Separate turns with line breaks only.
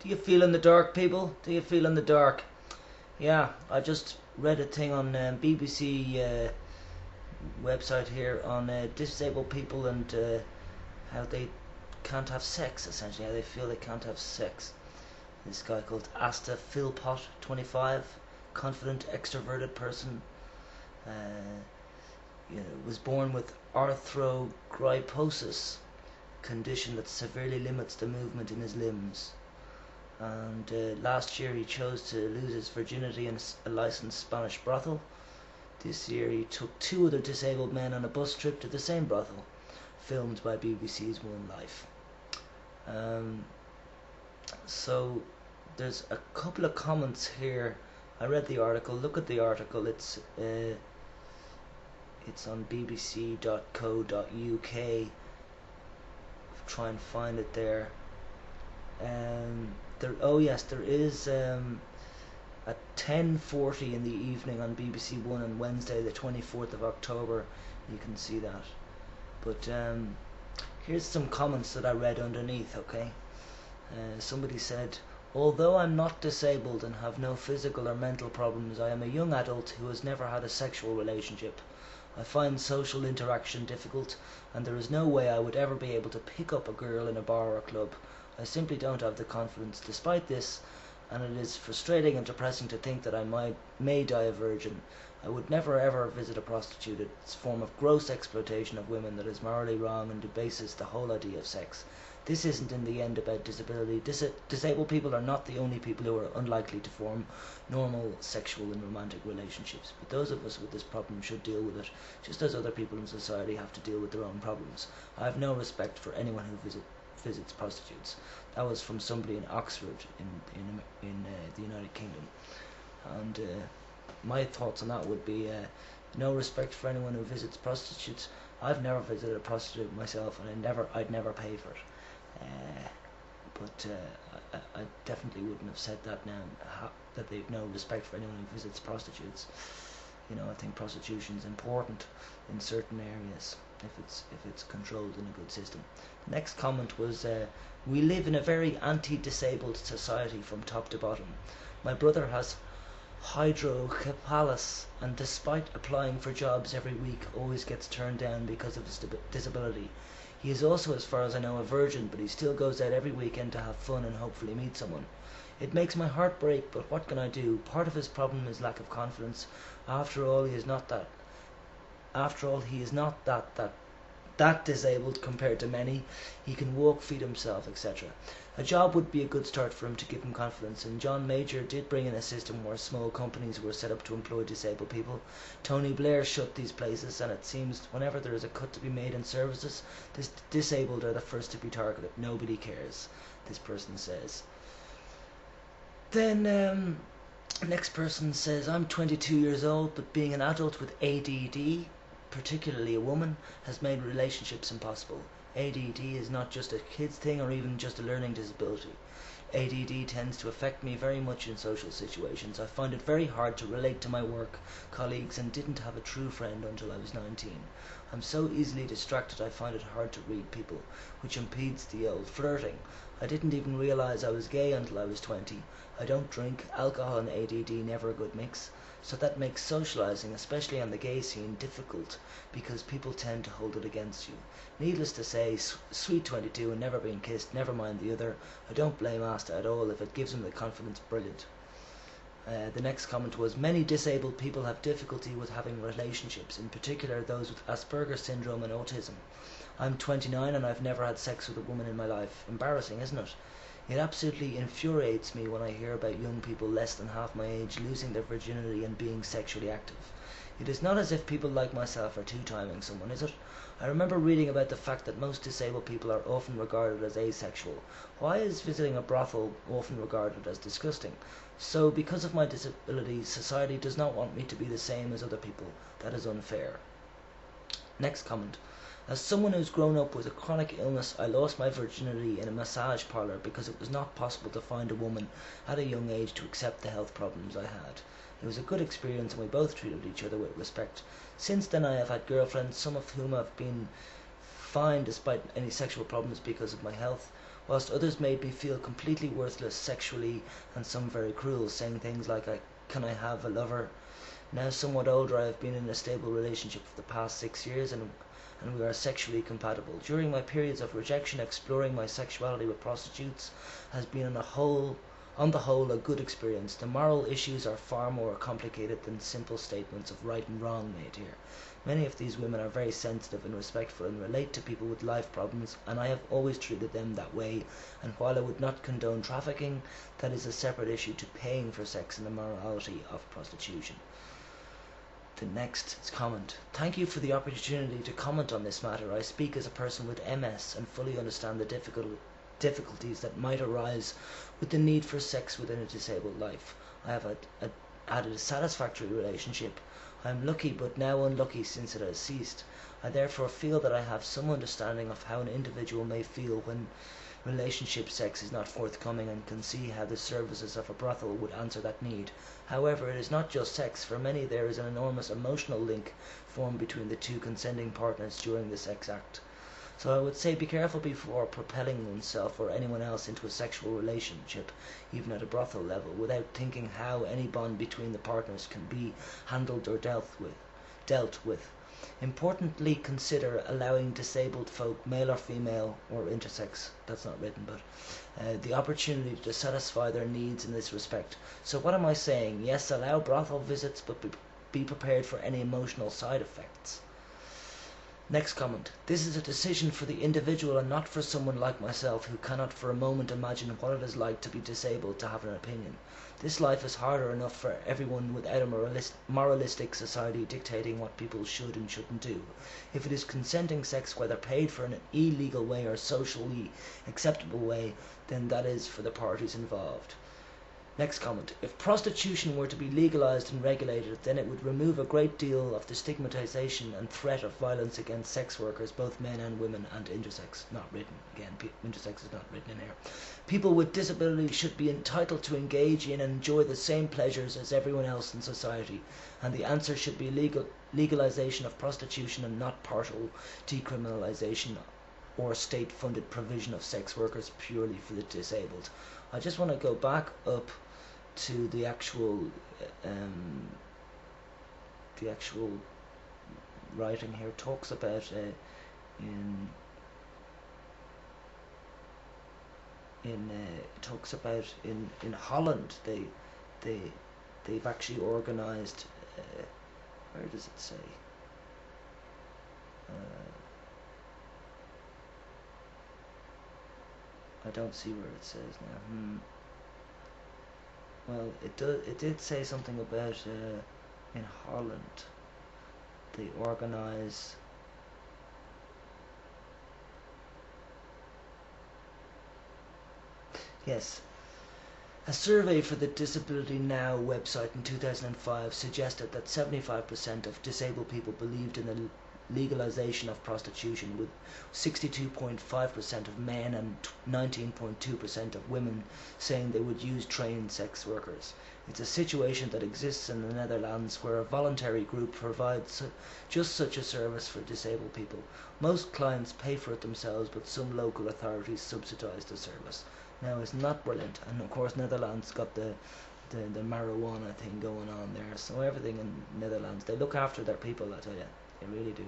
Do you feel in the dark, people? Do you feel in the dark? Yeah, I just read a thing on BBC website here on disabled people and how they can't have sex, essentially, how they feel they can't have sex. This guy called Asta Philpott, 25, confident, extroverted person, uh, was born with arthrogryposis, condition that severely limits the movement in his limbs. And last year he chose to lose his virginity in a licensed Spanish brothel. This year he took two other disabled men on a bus trip to the same brothel, filmed by BBC's One Life. So there's a couple of comments here. I read the article. Look at the article. It's on bbc.co.uk. Try and find it there. Oh yes, there is at 10:40 in the evening on BBC One on Wednesday, the 24th of October. You can see that. But here's some comments that I read underneath. Okay, somebody said, although I'm not disabled and have no physical or mental problems, I am a young adult who has never had a sexual relationship. I find social interaction difficult, and there is no way I would ever be able to pick up a girl in a bar or club. I simply don't have the confidence despite this, and it is frustrating and depressing to think that I may die a virgin. I would never ever visit a prostitute. It's a form of gross exploitation of women that is morally wrong and debases the whole idea of sex. This isn't in the end about disability. Disabled people are not the only people who are unlikely to form normal sexual and romantic relationships, but those of us with this problem should deal with it, just as other people in society have to deal with their own problems. I have no respect for anyone who visits prostitutes. That was from somebody in Oxford in the United Kingdom. And my thoughts on that would be no respect for anyone who visits prostitutes. I've never visited a prostitute myself, and I'd never pay for it. But I definitely wouldn't have said that now, that they've no respect for anyone who visits prostitutes. I think prostitution is important in certain areas if it's controlled in a good system. The next comment was, we live in a very anti-disabled society from top to bottom. My brother has hydrocephalus, and despite applying for jobs every week, always gets turned down because of his disability. He is also, as far as I know, a virgin, but he still goes out every weekend to have fun and hopefully meet someone. It makes my heart break, but what can I do? Part of his problem is lack of confidence. After all, he is not that disabled compared to many. He can walk, feed himself, etc. A job would be a good start for him to give him confidence, and John Major did bring in a system where small companies were set up to employ disabled people. Tony Blair shut these places, and it seems whenever there is a cut to be made in services, the disabled are the first to be targeted. Nobody cares, this person says. Then next person says, I'm 22 years old, but being an adult with ADD, particularly a woman, has made relationships impossible. ADD is not just a kid's thing or even just a learning disability. ADD tends to affect me very much in social situations. I find it very hard to relate to my work colleagues and didn't have a true friend until I was 19. I'm so easily distracted I find it hard to read people, which impedes the old flirting. I didn't even realize I was gay until I was 20. I don't drink. Alcohol and ADD never a good mix. So that makes socializing, especially on the gay scene, difficult because people tend to hold it against you. Needless to say, sweet 22 and never been kissed, never mind the other. I don't blame Asta at all. If it gives him the confidence, brilliant. The next comment was, many disabled people have difficulty with having relationships, in particular those with Asperger's syndrome and autism. I'm 29 and I've never had sex with a woman in my life. Embarrassing, isn't it? It absolutely infuriates me when I hear about young people less than half my age losing their virginity and being sexually active. It is not as if people like myself are two-timing someone, is it? I remember reading about the fact that most disabled people are often regarded as asexual. Why is visiting a brothel often regarded as disgusting? So, because of my disability, society does not want me to be the same as other people. That is unfair. Next comment. As someone who's grown up with a chronic illness, I lost my virginity in a massage parlour because it was not possible to find a woman at a young age to accept the health problems I had. It was a good experience and we both treated each other with respect. Since then I have had girlfriends, some of whom have been fine despite any sexual problems because of my health. whilst others made me feel completely worthless sexually and some very cruel, saying things like, can I have a lover? Now somewhat older, I have been in a stable relationship for the past 6 years, and we are sexually compatible. During my periods of rejection, exploring my sexuality with prostitutes has been on the whole, a good experience. The moral issues are far more complicated than simple statements of right and wrong made here. Many of these women are very sensitive and respectful and relate to people with life problems, and I have always treated them that way. And while I would not condone trafficking, that is a separate issue to paying for sex and the morality of prostitution. The next comment. Thank you for the opportunity to comment on this matter. I speak as a person with MS and fully understand the difficulties that might arise with the need for sex within a disabled life. I have had a satisfactory relationship. I am lucky but now unlucky since it has ceased. I therefore feel that I have some understanding of how an individual may feel when relationship sex is not forthcoming, and can see how the services of a brothel would answer that need. However, it is not just sex. For many, there is an enormous emotional link formed between the two consenting partners during the sex act. So I would say be careful before propelling oneself or anyone else into a sexual relationship, even at a brothel level, without thinking how any bond between the partners can be handled or dealt with. Importantly, consider allowing disabled folk, male or female or intersex, that's not written, but the opportunity to satisfy their needs in this respect. So what am I saying? Yes, allow brothel visits, but be prepared for any emotional side effects. Next comment. This is a decision for the individual and not for someone like myself who cannot for a moment imagine what it is like to be disabled to have an opinion. This life is harder enough for everyone without a moralistic society dictating what people should and shouldn't do. If it is consenting sex, whether paid for in an illegal way or socially acceptable way, then that is for the parties involved. Next comment. If prostitution were to be legalized and regulated, then it would remove a great deal of the stigmatization and threat of violence against sex workers, both men and women, and intersex. Not written. Again, intersex is not written in here. People with disabilities should be entitled to engage in and enjoy the same pleasures as everyone else in society, and the answer should be legalization of prostitution and not partial decriminalization or state-funded provision of sex workers purely for the disabled. I just want to go back up to the actual writing here. Talks about in Holland they've actually organised. Where does it say? I don't see where it says now. Well, it did say something about in Holland they organise. Yes. A survey for the Disability Now website in 2005 suggested that 75% of disabled people believed in the legalization of prostitution, with 62.5% of men and 19.2% of women saying they would use trained sex workers. It's a situation that exists in the Netherlands, where a voluntary group provides just such a service for disabled people. Most clients pay for it themselves, but some local authorities subsidise the service. Now, isn't that brilliant? And of course Netherlands got the marijuana thing going on there, so everything in Netherlands, they look after their people, I tell you, they really do.